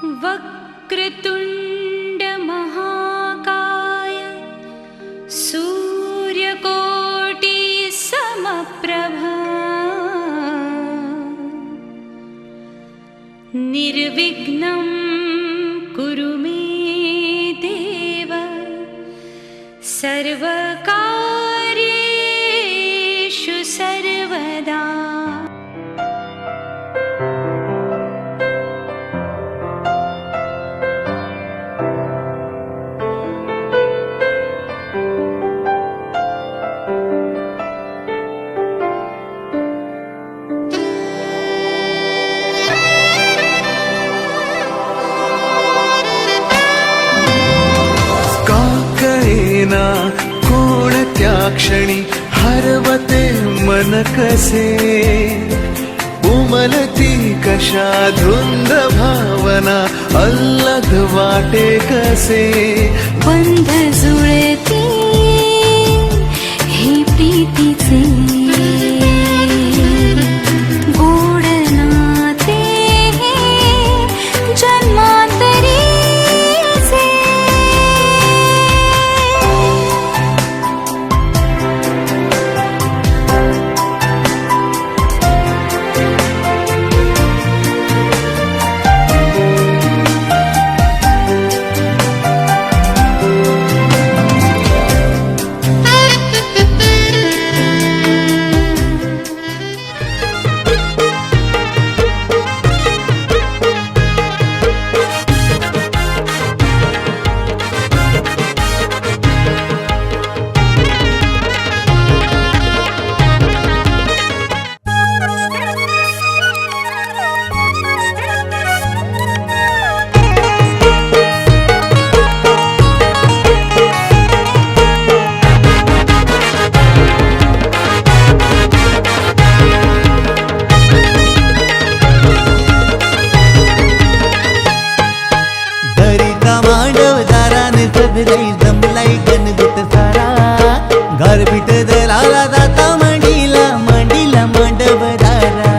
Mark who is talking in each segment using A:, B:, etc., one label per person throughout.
A: वक्रतुंड महाकाय सूर्यकोटि समप्रभा निर्विघ्नं कुरु मे देव सर्वकार्येषु सर्वदा।
B: कोणत्या क्षणी हरवते मन कसे, उमलती कशा धुंद भावना अल्लग वाटे कसे,
A: बंध जुळती हे प्रीतीचे गोड नाते जन्मांतरीचे।
C: जमलाई गणगुत सारा गारपीट दलाला जाता मांडीला मांडीला मांडवदारा।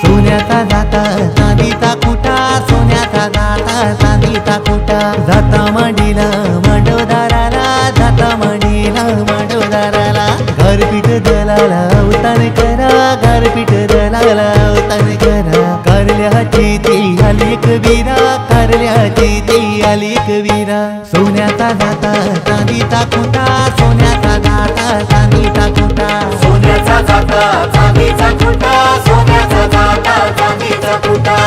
C: सोन्याचा जाता चांदीचा कुटा, सोन्याचा जाता चांदीचा कुटा, जाता मांडीला मांडवदाराला, जाता मांडीला मांडवदाराला। गारपीट दलाला उतार करा, गारपीट दलाला उतार करा, कारल्याची ती आली कबीरा, कारल्याची ती आली कबीरा। सोन्याचा जाता चांदीचा कुटा, सोन्याचा जाता चांदीचा कुटा, सोन्याचा जाता चांदीचा कुटा, सोन्याचा जाता चांदीचा कुटा।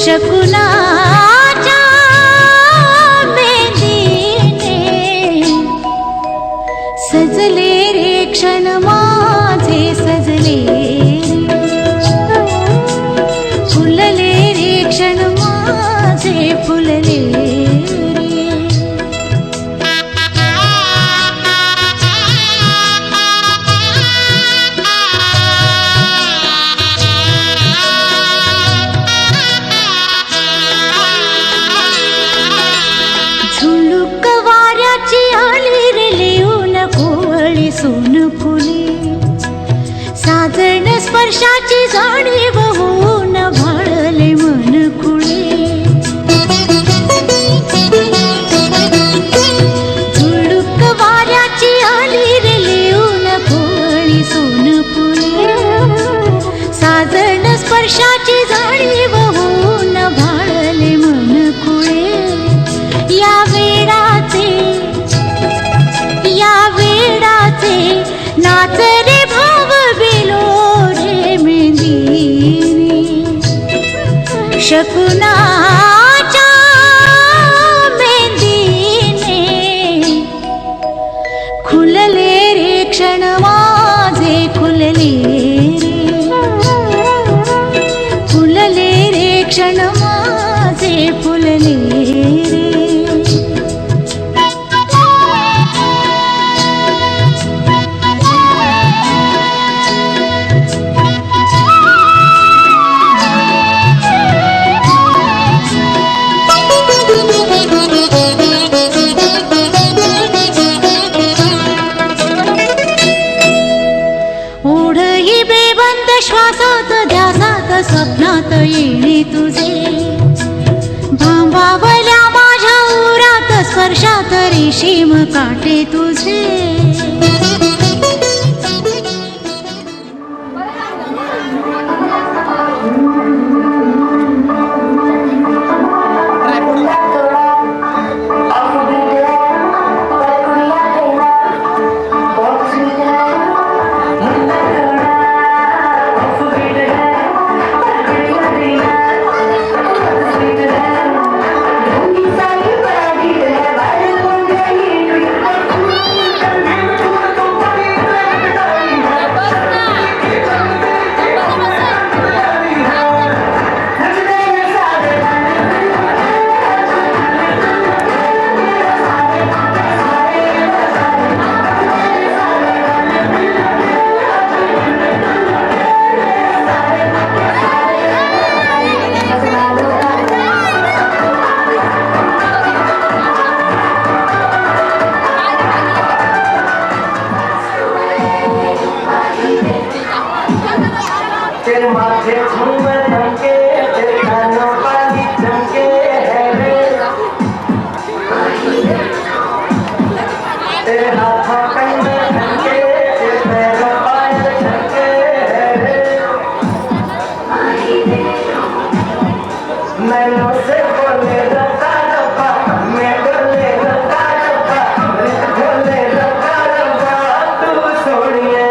A: शकुनाच्या मेंदीने सजले रे क्षण माझे सजले, फुलले रे क्षण माझे फुलले सोन फुले साजन स्पर्शाची जाणीव होऊन भाळले मन खुळे। झुळूक वाऱ्याची आली शकुनाच्या मेंदीने खुलले रे क्षण माझे खुलले रे, फुलले रे क्षण माझे फुलले रे. ओढही बेबंद श्वासात ध्यासात स्वप्नात येणे तुझे, भांबावल्या माझ्या उरात स्पर्शात रेशीम काटे तुझे.
D: तेरे माथे झूमर धमके, तेरे कानों वाली चमके है रे, तेरे हाथों कंगन झमके, तेरे पैरों पायल झमके है रे. नैनों से बोले रब्बा रब्बा, मैं बोले रब्बा रब्बा, बोले रब्बा रब्बा, तू सोनिए.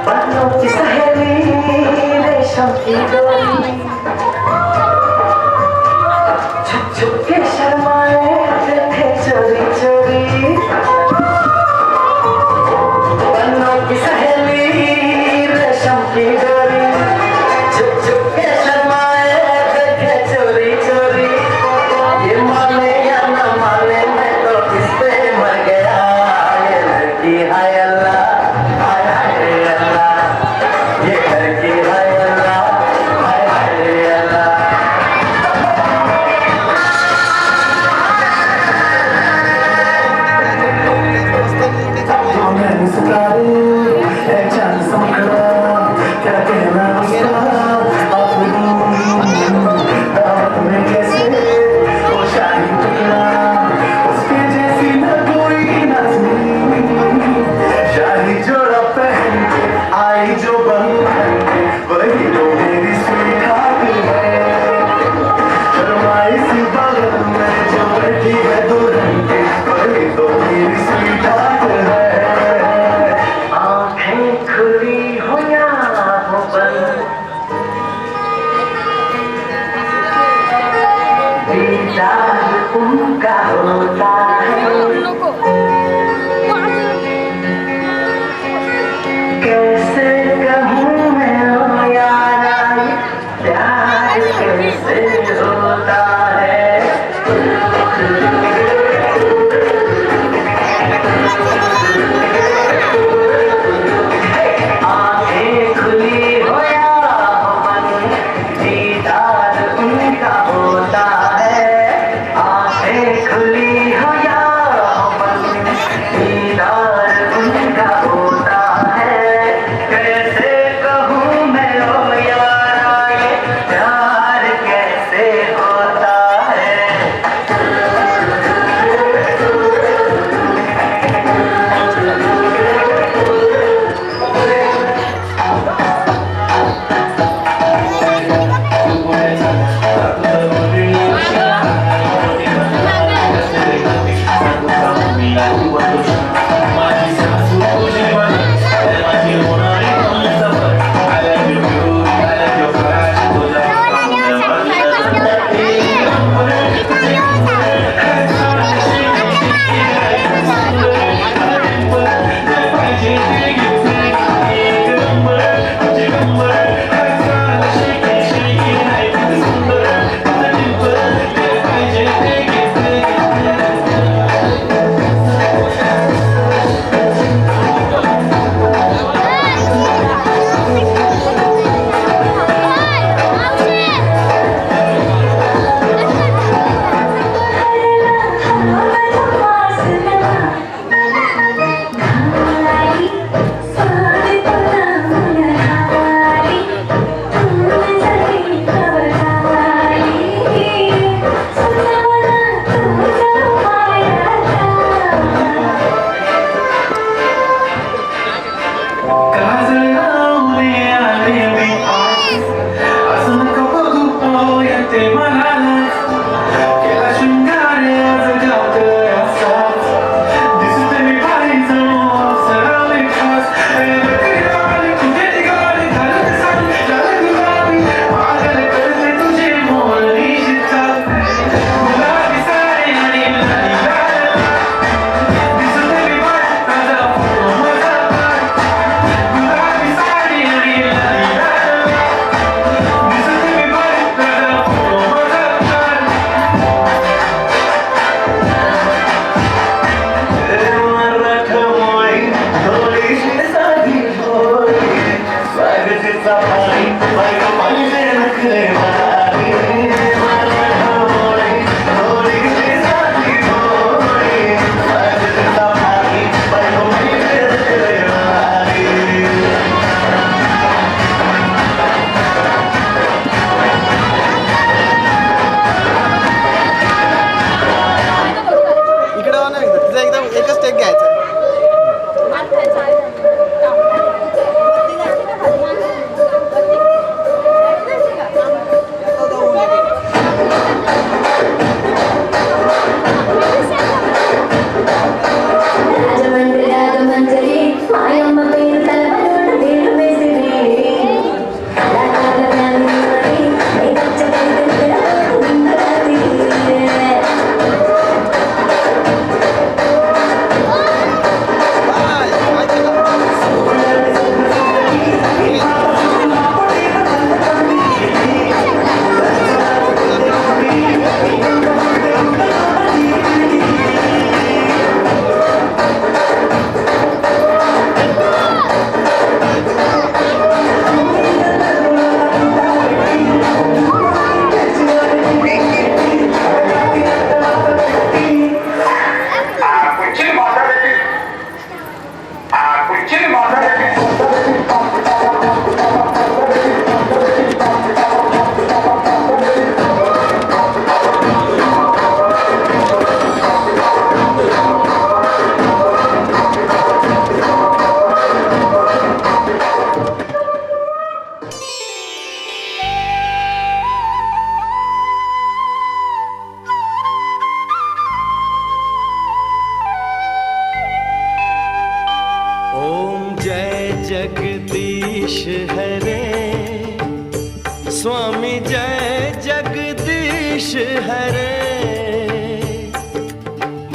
D: बालों की सहेली रेशम की डोरी छुप छुप के शर्माए देखे चोरी चोरी बालों की सहेली रेशम की डोरी छुप छुप के शर्माए देखे चोरी चोरी ये माने या न माने मैं तो इस पे मर गया ये लड़की हाय अल्लाह हाय हाय अल्लाह ये लड़की हाय अल्लाह हाय हाय अल्लाह मैं मुस्कुराए एक चांद समखड़ा क्या कहना उसका दावत में कैसे वो शाही टुकड़ा उसके जैसी न कोई नजर शाही जोड़ा पहन के आई जो बंधन के वही तो मेरी स्वीट है शर्माई सी बगल में जो बैठी है दुल्हन के वही तो मेरी स्वीट है आँखें खुली हो या हो बंद दीदार उनका होता है कैसे कहूँ मैं ओ यारा प्यार कैसे होता है आँखें खुली हो या हो बंद दीदार उनका होता है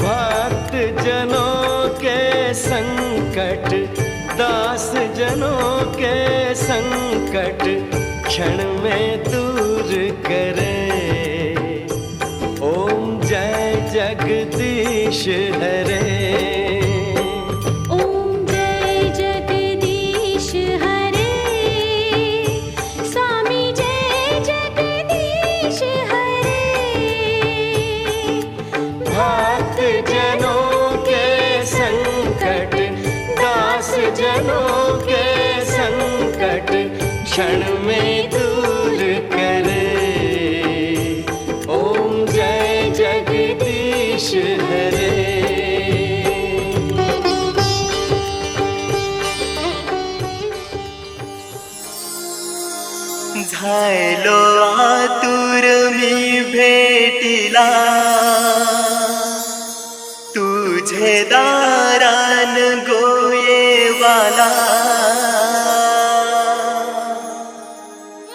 E: भक्त जनों के संकट, दास जनों के संकट क्षण में दूर करे। ओम जय जगदीश हरे।
A: ओम जय जगदीश हरे। स्वामी जय जगदीश हरे।
E: भक्त जनों के संकट, दास जनों के संकट क्षण में दूर करे। ओम जय जगदीश हरे।
C: झायलो आतुर मी भेटीला तुझे दारान गोयेवाला।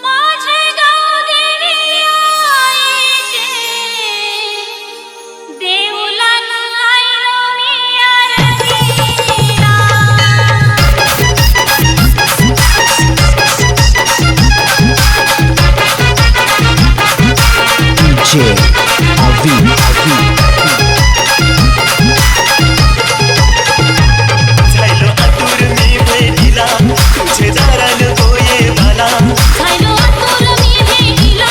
A: माझे गाव देवी आईचे, देऊला आईलो मी आरतीला।
F: DJ Avi.
C: झायलो आतुर मी भेटीला तुझे दारान गोयेवाला।
A: झायलो आतुर मी भेटीला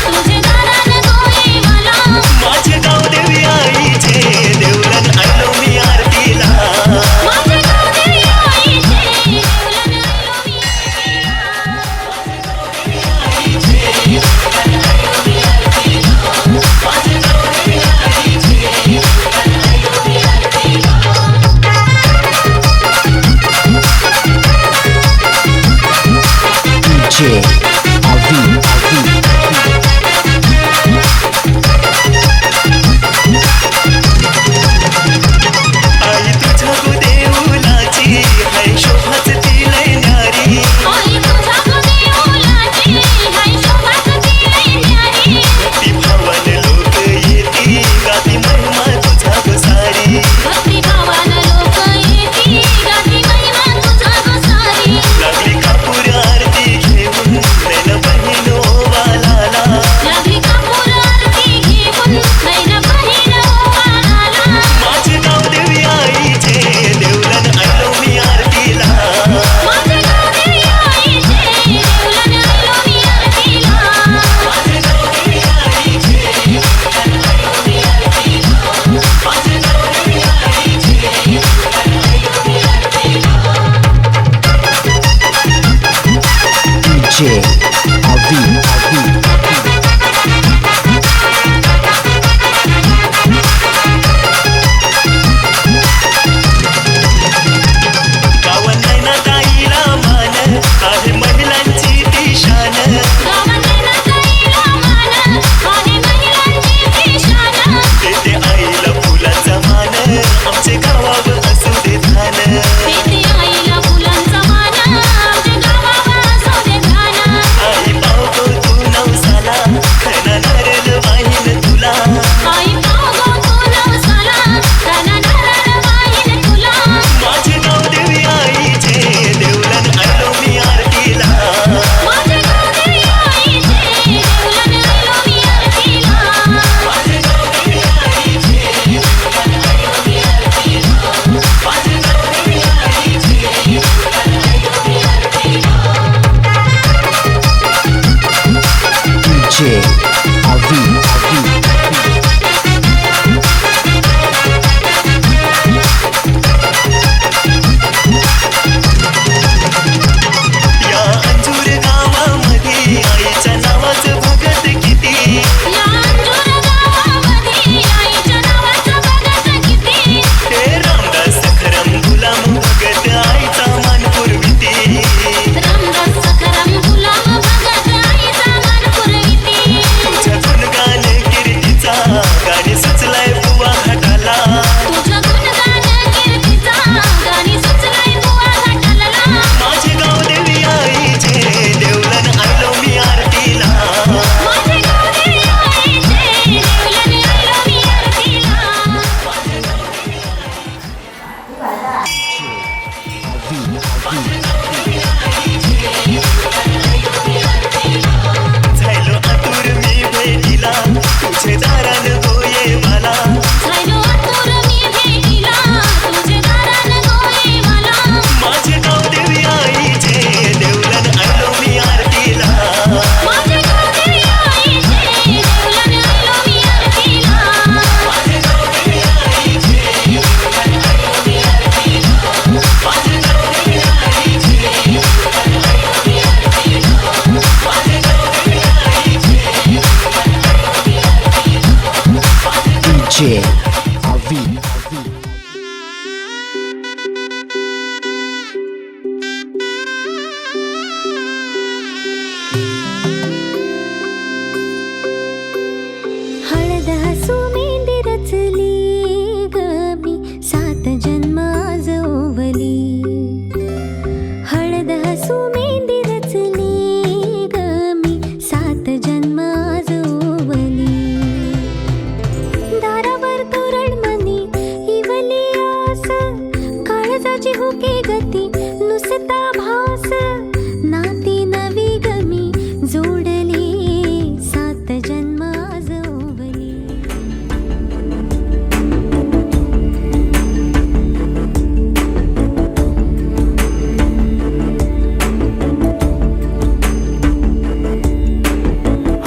A: तुझे दारान गोयेवाला।
C: माझे गाव देवी आईचे देवलन आयलो मी आरतीला।
A: माझे गाव देवी आईचे, देऊला आईलो मी आरतीला।
F: DJ Avi.
A: हळद हसू मेंढी रचली गमी 7 जन्म आज ओवली हळद हसू मेंढी रचली गमी 7 जन्म आज ओवली दारावर तोरणमणी इवली आस काळजाची हुके गती नुसता भास नाती नवी गमी जोडली 7 जन्म आज ओवली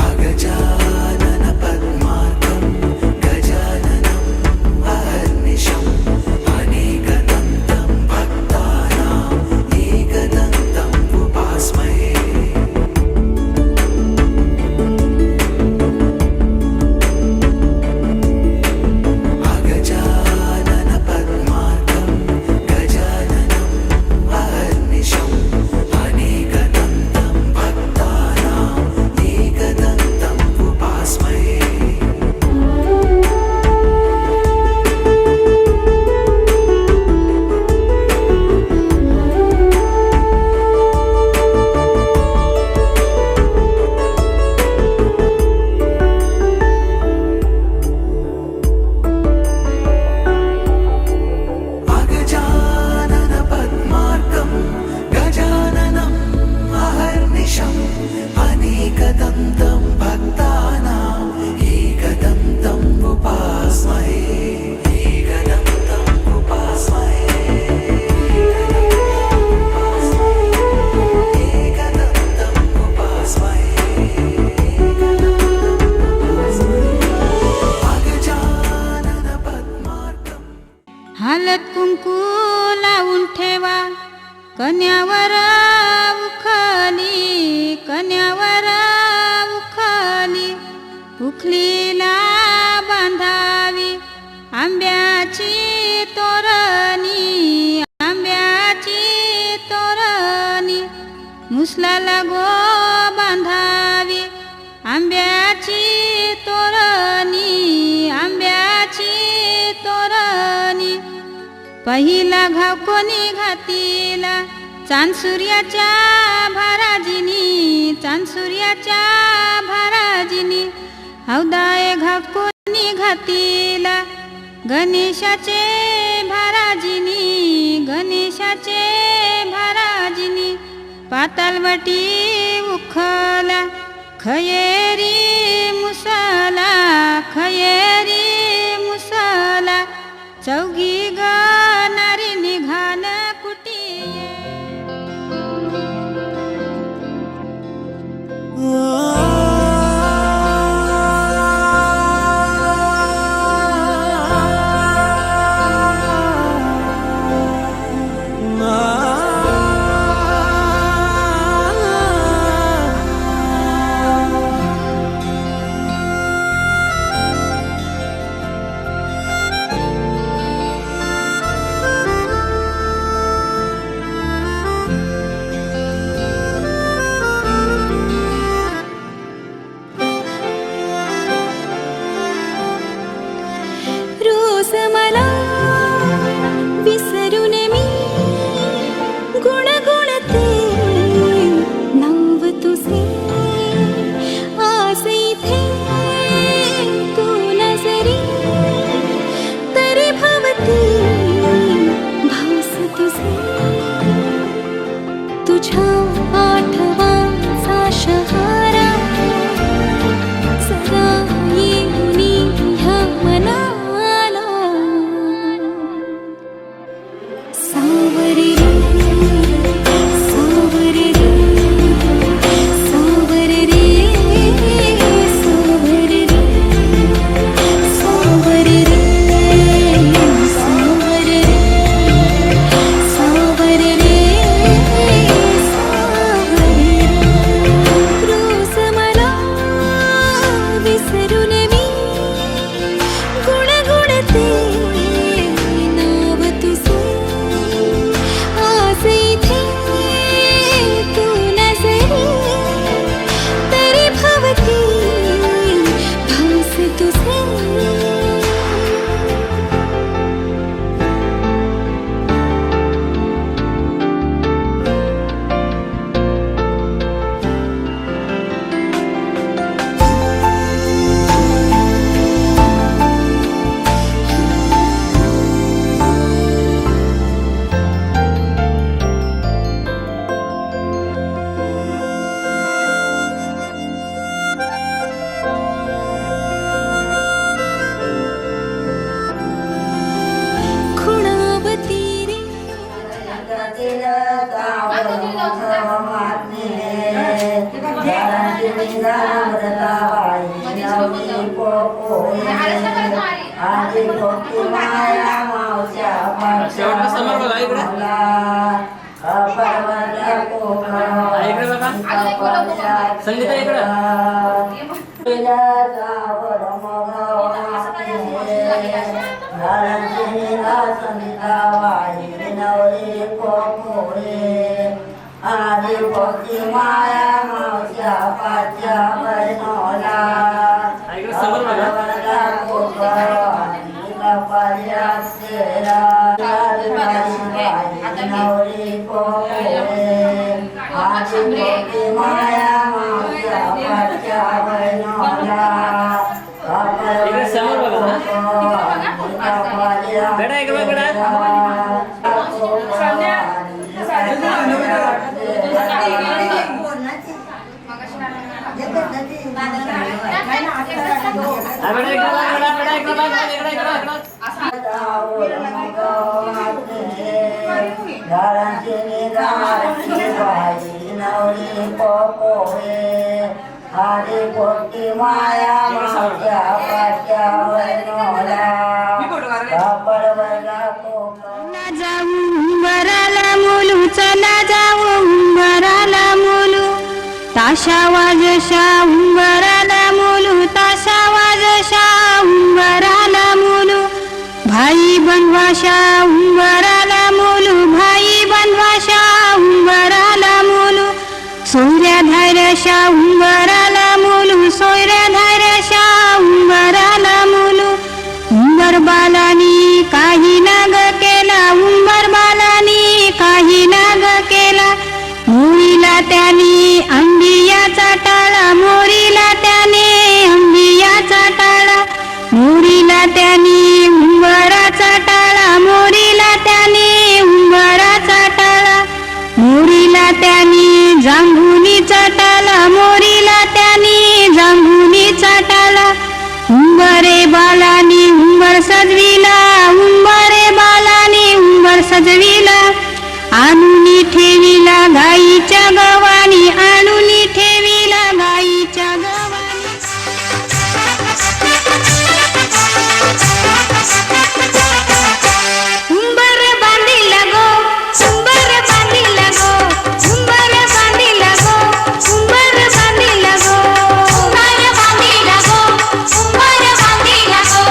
B: अगजानन पद्मार्कं गजाननं अहर्निशम् अनेकदन्तं भक्तानां एकदन्तं उपास्महे अगजानन पद्मार्कं गजाननं अहर्निशम् अनेकदन्तं भक्तानां एकदन्तं उपास्महे अगजानन पद्मार्कं गजाननम् अहर्निशम् अनेकदन्तं भक्तानां एकदन्तं उपास्महे एकदन्तं उपास्महे एकदन्तं उपास्महे अगजानन पद्मार्कम्
G: हालत कुंकू लावून ठेवा कन्यावर उखली कन्यावर उखली उखलीला बांधावी आंब्याची तोरणी आंब्याची तोरणी मुसलाला गो बांधावी आंब्याची तोरणी आंब्याची तोरणी पहिला घाव कोणी घातीला चांद सूर्याच्या भाराजिनी चांद सूर्याच्या भाराजिनी हौदाय घाव कोणी घातीला गणेशाचे भाराजिनी गणेशाचे भाराजिनी पातालवटी उखला खयेरी मुसला खयेरी मुसला चौघी गणारी निघाल कुटिये
D: आधी भक्ती माया मावच्या संगीता इकडं आधी भक्ती माया मावच्या पाच्या बहिणोला माया मावच्या पाच्या बहिणोला आधी पोटी माया मावच्या पाच्या बहिणोला
G: जाऊ उंबराला मुलू चला जाऊ उंबराला मुलू ताशा वाजशा उंबराला मुलू ताशा वाजशा उंबराला मुलू भाई बनवाशा उंबराला मुलू भाई बनवाशा उंबराला मुलू सोयऱ्या धायरशा उंबराला मुलू सोयऱ्या धायरशा उंबराला मुलू उंबर बालानी काही नाग केला उंबर बालानी काही नाग केला मोरीला त्याने अंबियाचा टाळा मोरीला त्याने अंबियाचा टाळा मोरीला त्याने उंबराचा टाळा मोरीला त्याने उंबराचा टाळा मोरीला त्याने जांभुनीचा टाळा मोरीला त्याने जांभुनीचा टाळा उंबरे बालानी उंबर सजविला उंबरे बालानी उंबर सजविला आणूनी ठेविला गाईच्या गवानी आणूनी ठेविला गाईच्या गवानी उंबर बांधिला गो उंबर बांधिला गो उंबर बांधिला गो उंबर बांधिला गो उंबर बांधिला गो उंबर बांधिला गो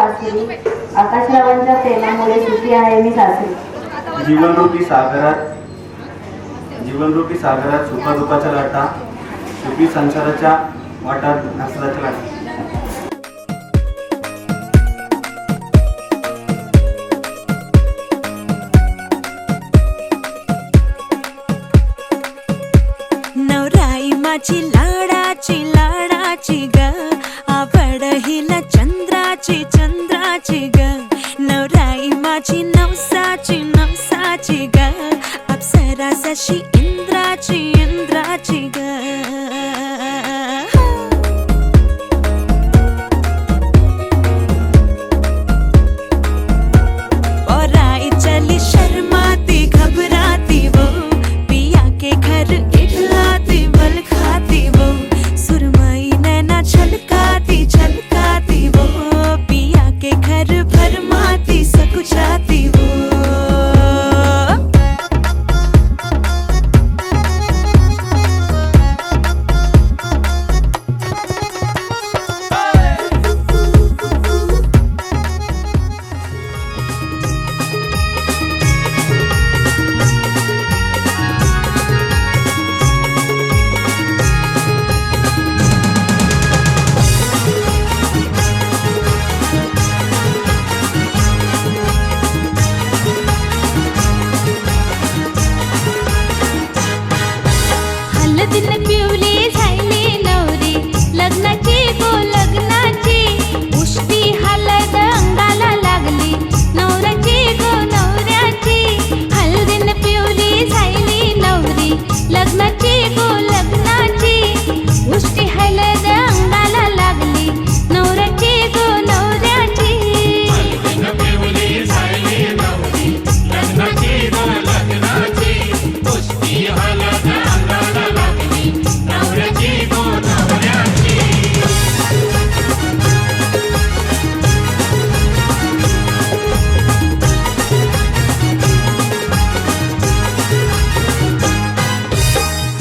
H: वासुरी आकाशरावांच्या प्रेमामुळे सुखी आहे मी सासरी.
I: जीवनरूपी सागरात सुखदुःखाच्या लाटा, सुखी संसाराच्या वाटात हसराच्या लाटा.
J: नवराई माझी लाडाची लाडाची ग, आवड हिला चंद्राची चंद्राची ग. नवराई माझी नवसाची नवसाची ग, अप्सरा जशी इंद्राची इंद्राची ग. औराई चली शर्माती घबराती वो, पिया के घर इठलाती बल खाती वो. सुरमई नैना छलकाती छलकाती वो, पिया के घर भरमाती सकुचाती वो.
A: हलदीन पिवली झायली नवरी लग्नाची गो लग्नाची. उष्टी हलद अंगाला लागली नवऱ्याची गो नवऱ्याची. हलदीन पिवली झायली नवरी लग्नाची गो लग्नाची. उष्टी हलद अंगाला लागली नवऱ्याची गो नवऱ्याची.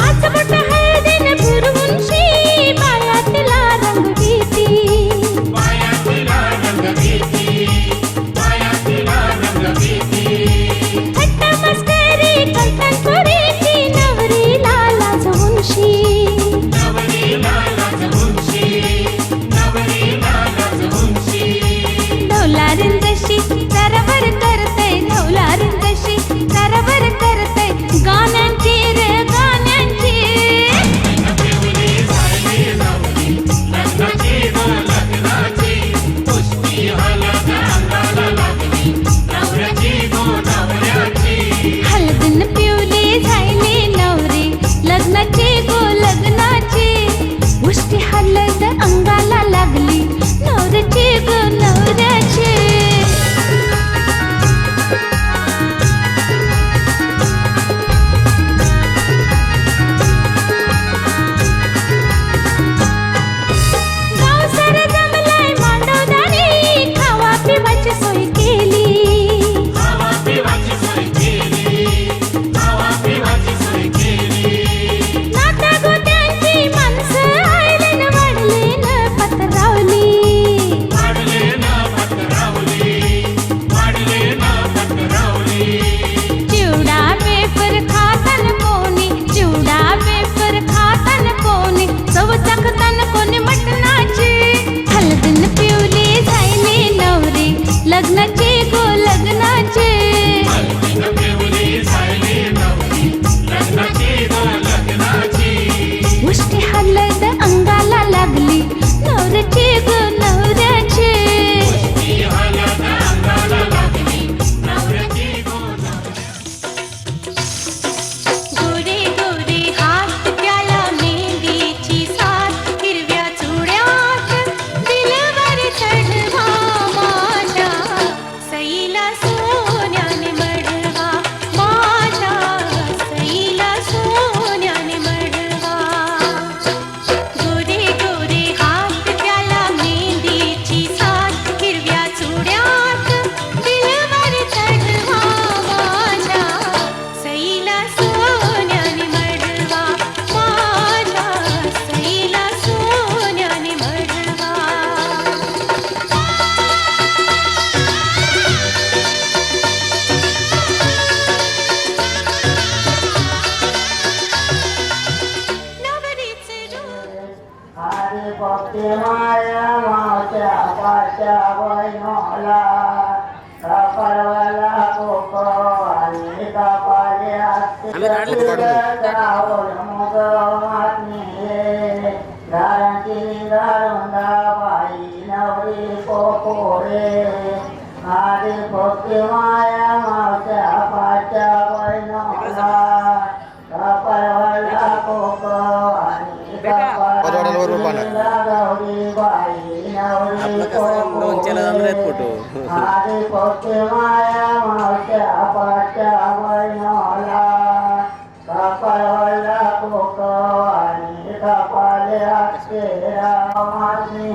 A: आजबट हळदीन फुरवूनशी पायातला रंग घेती. थट्टा मस्करी कलकन करीती नवरी
D: पोते माया मावच्या पाच्या वैनोला कपरवाला कोको आणि कपाले असते मुग मागणी दारांची दारुंदा बाई नवरी कोकोरे आधी पोते माया मावच्या पाच्या वैनोला कपरवाला कोको आणि कपाले गौरी बाई नवरी कोकोरे आधी पोते माया मावच्या पाच्या वैनोला कपरवाला कोको आणि कपाले अक्षरा मागणी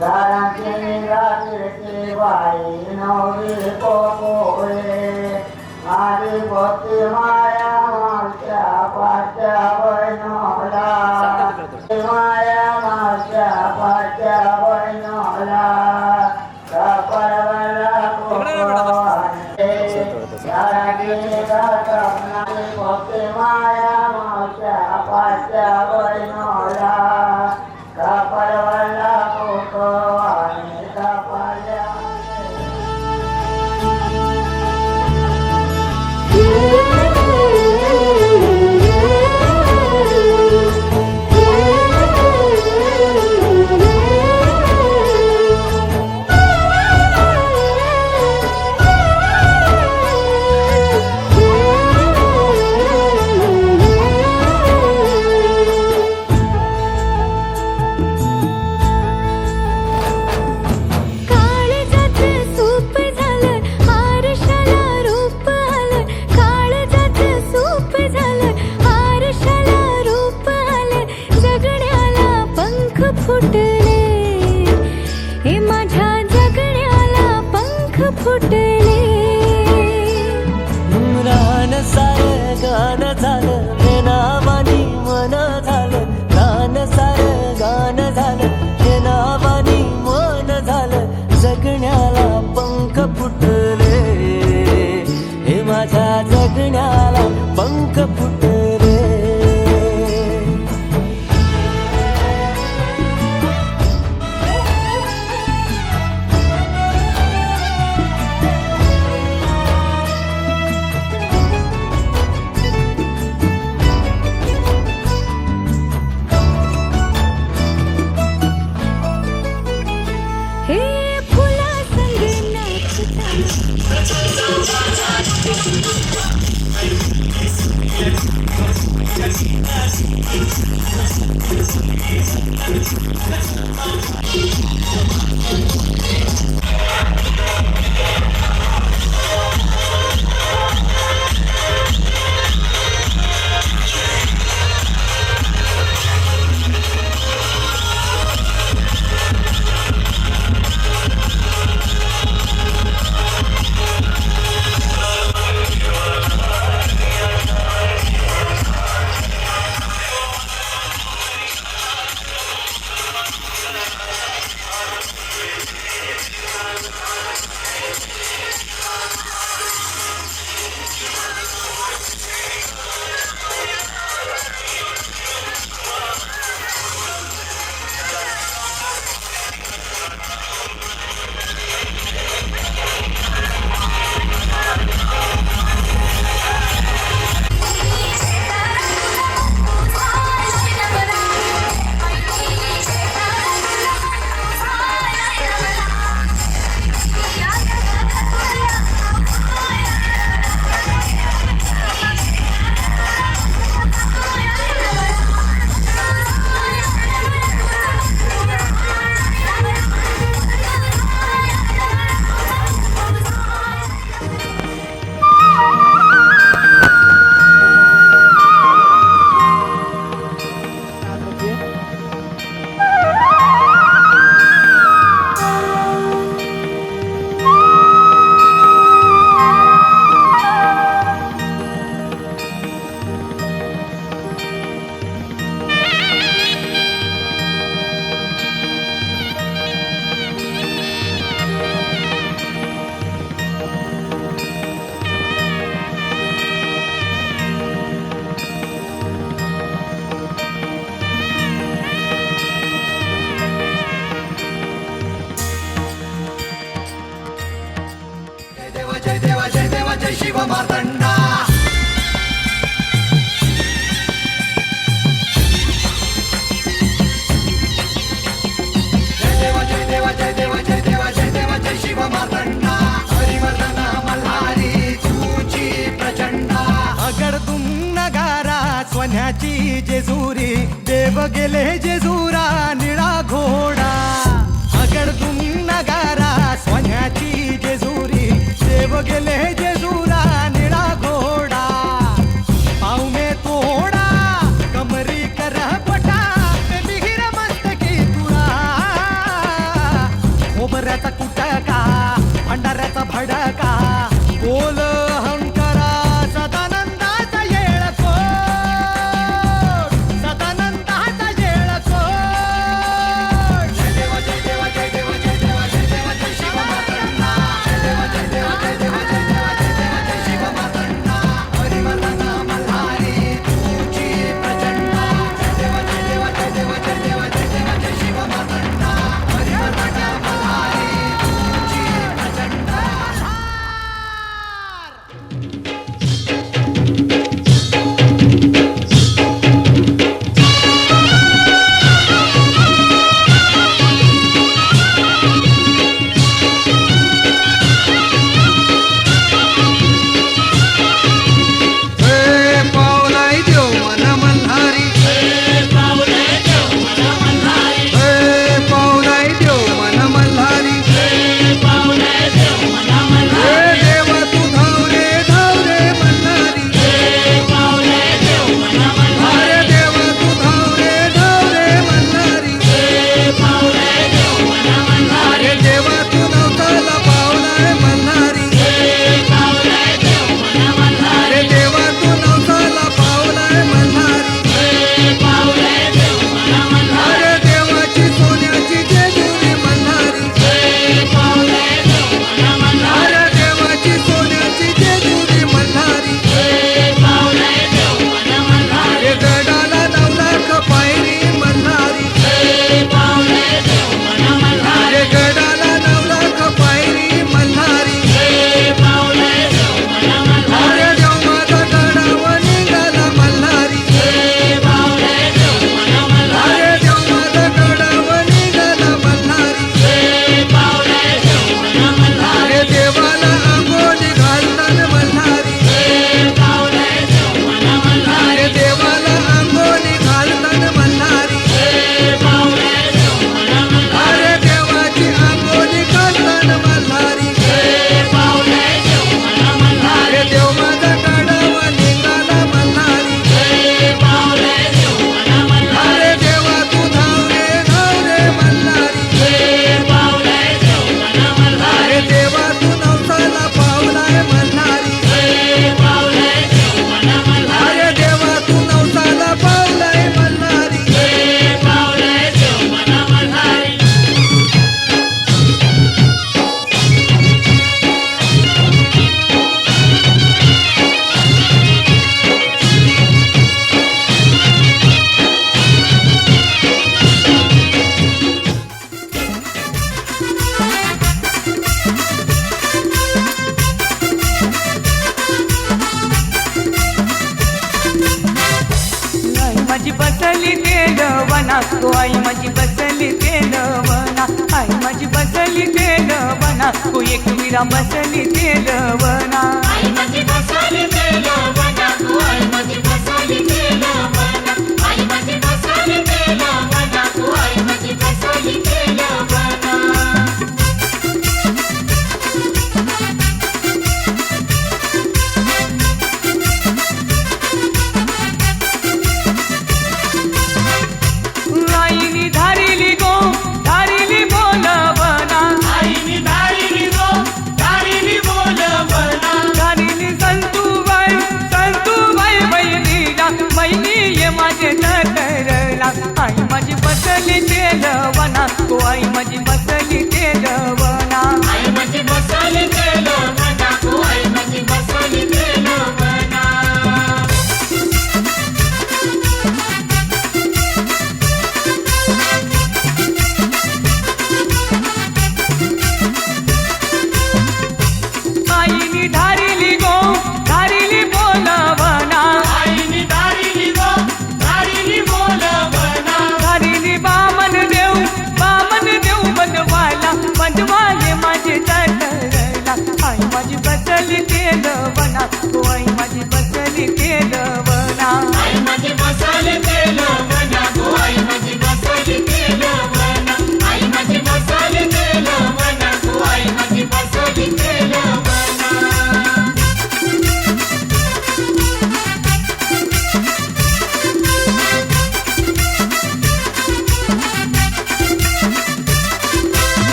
D: दारांची रात्रीची बाई नवरी कोकोरे आधी पोते माया मावच्या पाच्या वैनोला माया मावच्या पाच्या वैनोला कपरवाला कोको आणि पोते माया मावच्या पाच्या वैनोला कपरवाला कोको आणि कपाल्या
E: रान सार गान झालं हे नावानी मन झालं रान सार गान झालं हे नावानी मन झालं जगण्याला पंख फुटले हे माझ्या जगण्याला पंख फुटले
J: Thank you.
B: मार्तंडा जय शिव मार्तंडा हरिवर्धन मल्हारी तुझी प्रचंडा
E: अगडतून नगारा सोन्याची जेजुरी देव गेले जेजुरा निळा घोडा अगडतून नगारा सोन्याची जेजुरी देव गेले जेजुरा निळा घोडा पाऊ में तोडा कमरी कर पटा विहीर मस्तकी तुळा खोबऱ्याचा कुटका भंडाऱ्याचा भडका बोल अहंकारा सदानंदाचा येळकोट सदानंदाचा येळकोट
B: जय देव जय देव जय देव जय देव जय देव जय शिव मार्तंडा जय देव जय देव जय देव जय देव जय देव जय शिव मार्तंडा हरिवर्धन मल्हारी तुझी प्रचंडा जय देव जय देव जय देव जय देव जय देव जय शिव मार्तंडा हरिवर्धन मल्हारी तुझी प्रचंडा पावलाई देव मन मल्हारी पावलाई देव मन मल्हारी देव तू धाव रे मल्हारी अरे देव तू धाव रे मल्हारी अरे देव तू नवसाला पावलाय मल्हारी अरे देवा तू नवसाला पावलाय मल्हारी अरे देवाची सोन्याची जेजुरी मल्हारी अरे देवाची सोन्याची जेजुरी मल्हारी अरे गडाला 9 लाख पायरी मल्हारी अरे गडाला 9 लाख पायरी मल्हारी अरे देव माझा गडावर निघाला मल्हारी अरे देव माझा गडावर निघाला मल्हारी अरे देवाला आंघोळी घालताना मल्हारी अरे देवाला आंघोळी घालताना मल्हारी अरे देवाची आंघोळी घालताना मल्हारी अरे देव माझा गडावर निघाला मल्हारी अरे देवा तू धाव रे मल्हारी अरे देवा तू नवसाला पावलाय मल्हारी अरे देवा तू नवसाला पावलाय मल्हारी
E: आई माझी बसली तेलवना तो आई माझी बसली तेलवना आई माझी बसली तेलवना तो एक मीरा बसली तेलवना
A: आई माझी बसली तेलवना तू आई माझी बसली तेलवना आई माझी बसली तेलवना तू आई माझी बसली तेलवना
E: आईनी धारिली गो धारिली बोलवना
A: आईनी धारिली गो धारिली बोलवना
E: धारिली संतूबाई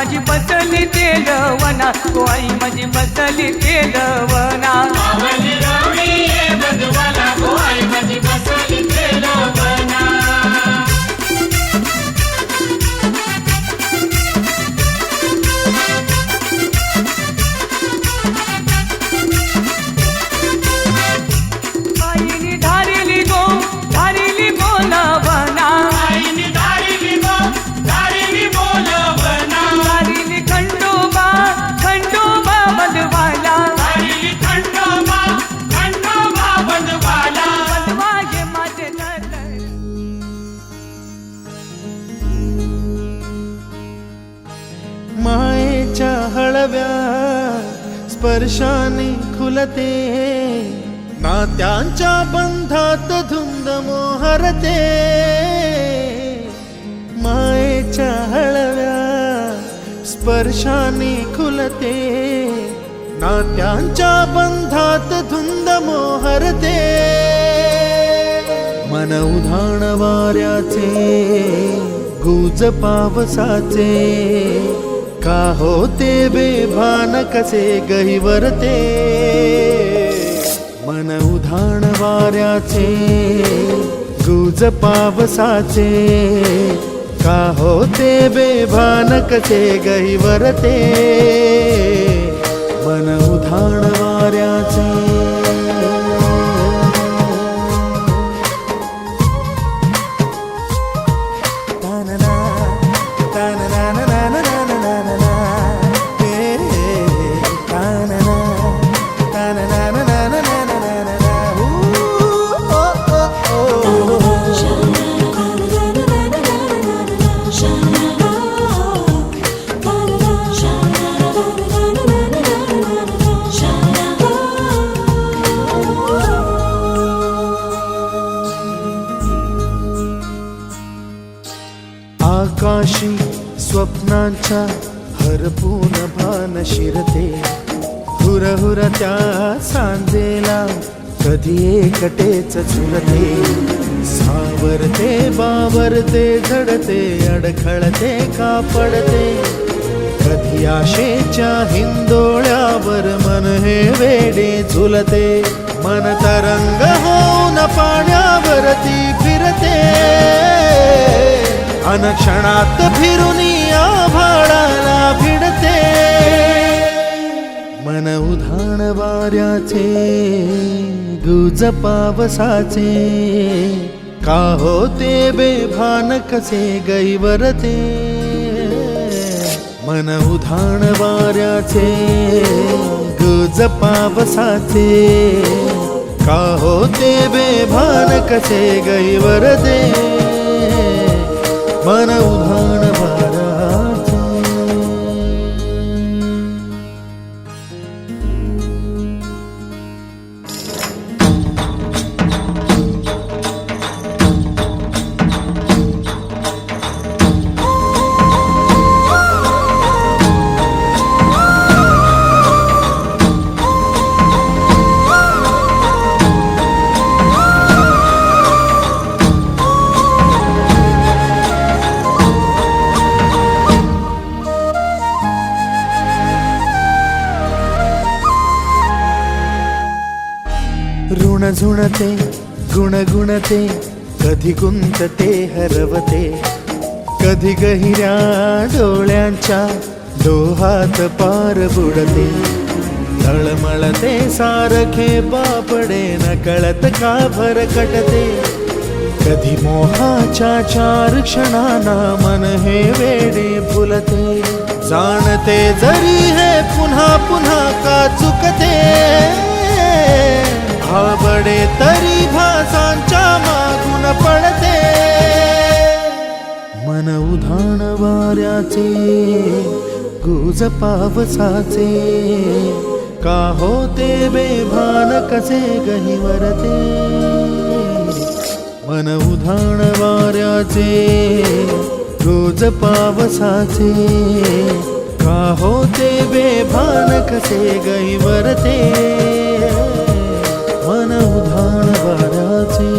E: माझी बसली तेलवना गो आई माझी बसली तेलवना
A: मावली राणी ये बंधुवाला गो आई माझी बसली तेलवना
E: आईनी धारिली बोलवना
A: आईनी धारिली बोलवना
E: धारिली खंडोबा बंधवाला
A: धारिली खंडोबा बंधवाला
E: बंधवा ये माझे नर
K: मायेच्या हळव्या स्पर्शाने खुलते नात्यांच्या बंधात धुंद मोहरते मायेच्या हळव्या स्पर्शाने खुलते नात्यांच्या बंधात धुंद मोहरते मन उधाण वाऱ्याचे गुज पावसाचे का होते बेभान कसे गहिवरते मन उधाण वाऱ्याचे गुज पावसाचे का होते बेभान कसे गहिवरते मन उधाण वाऱ्याचे आकाशी स्वप्नांच्या हरपून भान शिरते हुरहुर त्या सांजेला कधी एकटेच झुलते सावरते बावरते झडते अडखळते का पडते कधी आशेच्या हिंदोळ्यावर मन हे वेडे झुलते मन तरंग होऊन पाण्यावरती फिरते अनक्षणात फिरून आभाळाला भिडते मन उधाण वाऱ्याचे गुज पावसाचे का होते बेभान कसे गैवरते मन उधाण वाऱ्याचे गुज पावसाचे का होते बेभान कसे गैवरते मन उधाण वाऱ्याचे ऋण झुणते गुणगुणते कधी गुंतते हरवते कधी गहिऱ्या डोळ्यांच्या डोहात पार बुडते तळमळते सारखे बापडे नकळत का भरकटते कधी मोहाच्या चार क्षणांना मन हे वेडे फुलते जाणते जरी हे पुन्हा पुन्हा का चुकते आवडे तरी भासांच्या मागून पडते मन उधाण वाऱ्याचे गुज पावसाचे का होते बेभान कसे गहिवरते मन उधाण वाऱ्याचे गुज पावसाचे का होते बेभान कसे गहिवरते मन उधाण वाऱ्याचे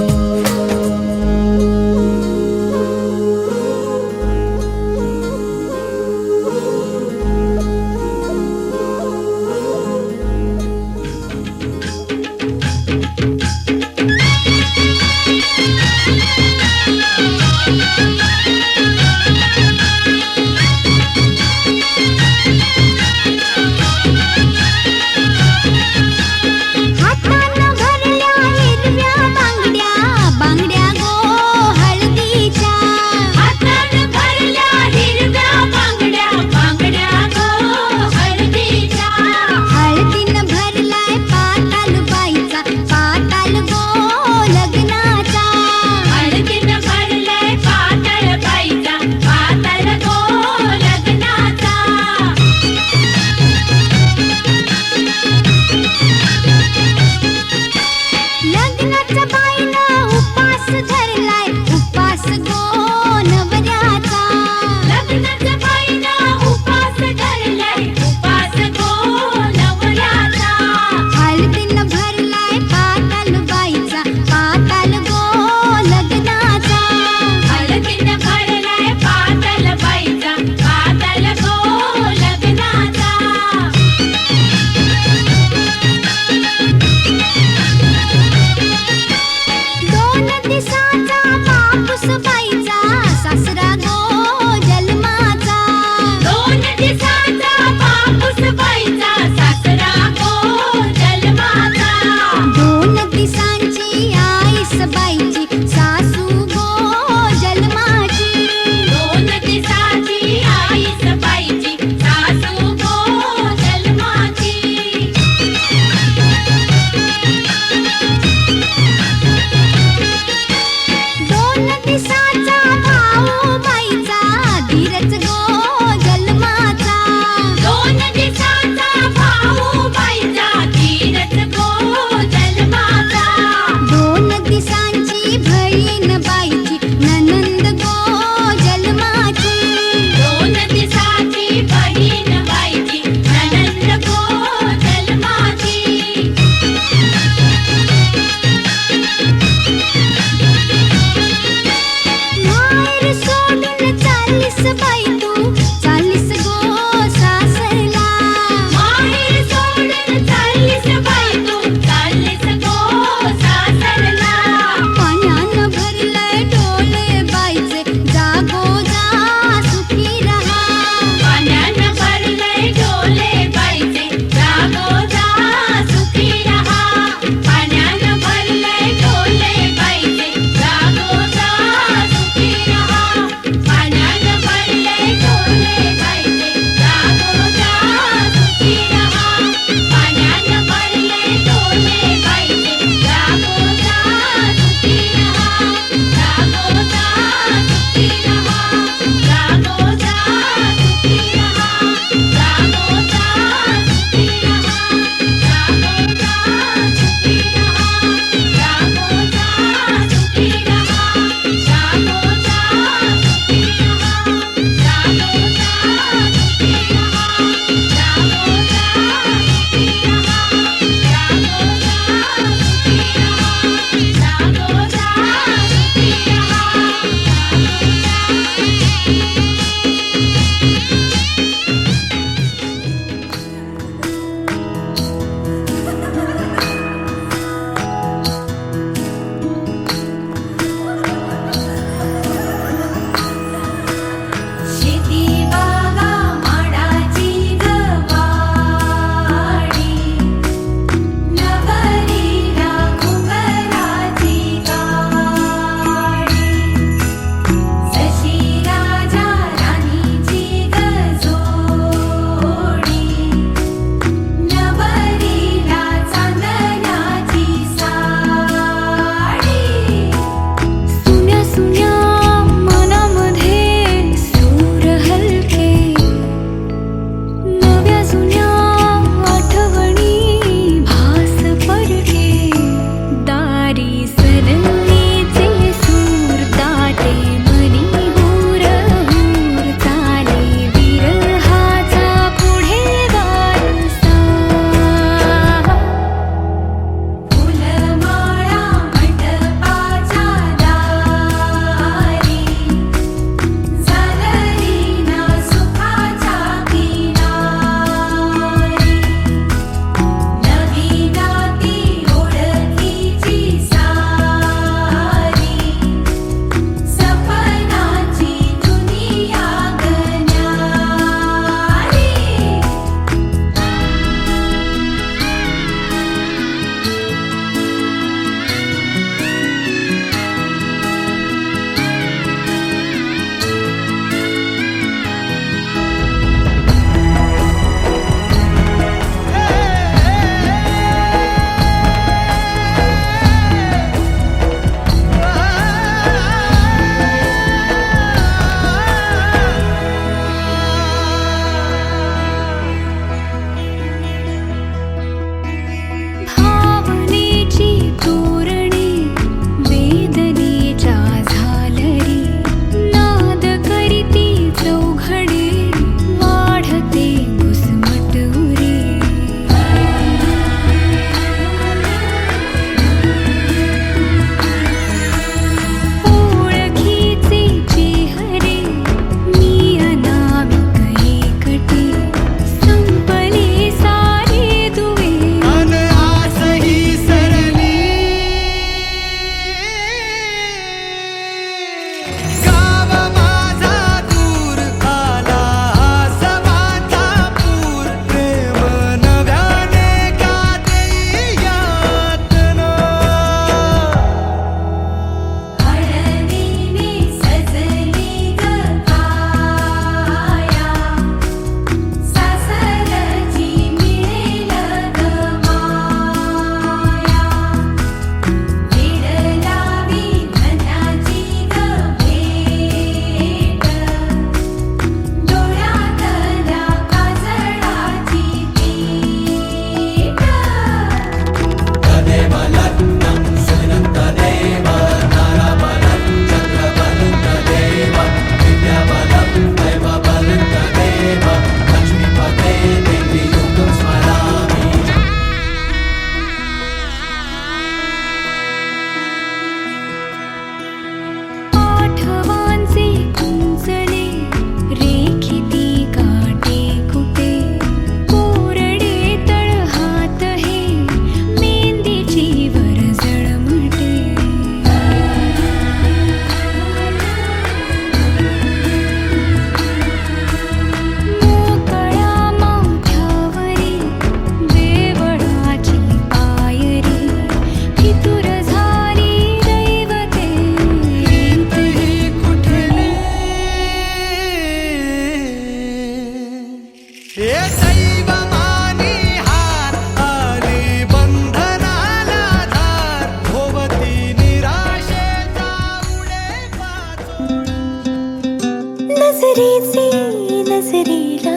G: नजरेचे नजरेला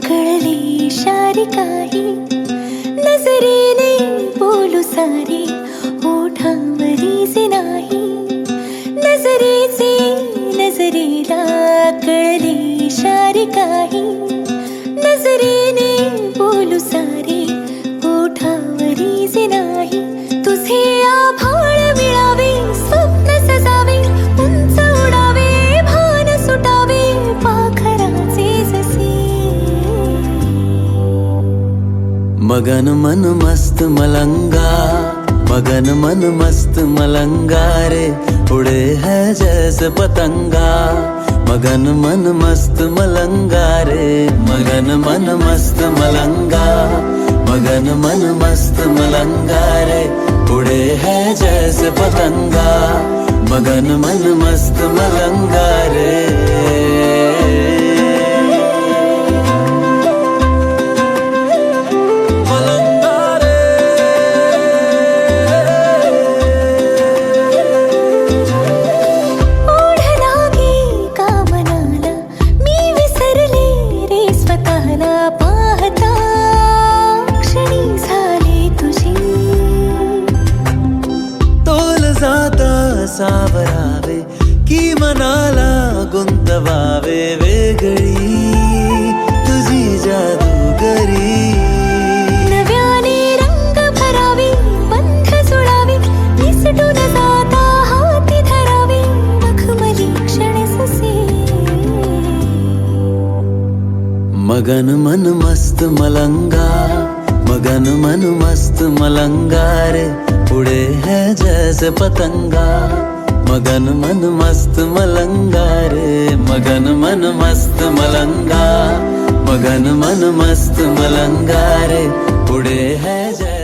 G: कळले इशारे काही नजरेने बोलू सारे ओठांवरीचे नाही नजरेचे नजरेला कळले इशारे काही नजरेने बोलू सारे ओठांवरीचे नाही तुझे आभाळ मिळावे स्वप्न सजावे उंच उडावे भान सुटावे पाखराचे जसे
K: मगन मन मस्त मलंगा मगन मन मस्त मलंगा रे उड़े है जैसे पतंगा मगन मन मस्त मलंगा रे मगन मन मस्त मलंगा मगन मन मस्त मलंगा रे उड़े है जैसे पतंगा मगन मन मस्त मलंगा रे सावरावे की मनाला गुंतवावे वेगळी तुझी जादूगरी
G: नव्याने रंग भरावे बंध सोडावे निसटून जाता हाती धरावे मखमली क्षण ससे
K: मगन मन मस्त मलंगा मगन मन मस्त मलंगा रे उड़े है जैसे पतंगा मगन मन मस्त मलंगा रे मगन मन मस्त मलंगा मगन मन मस्त मलंगा रे उड़े है जैसे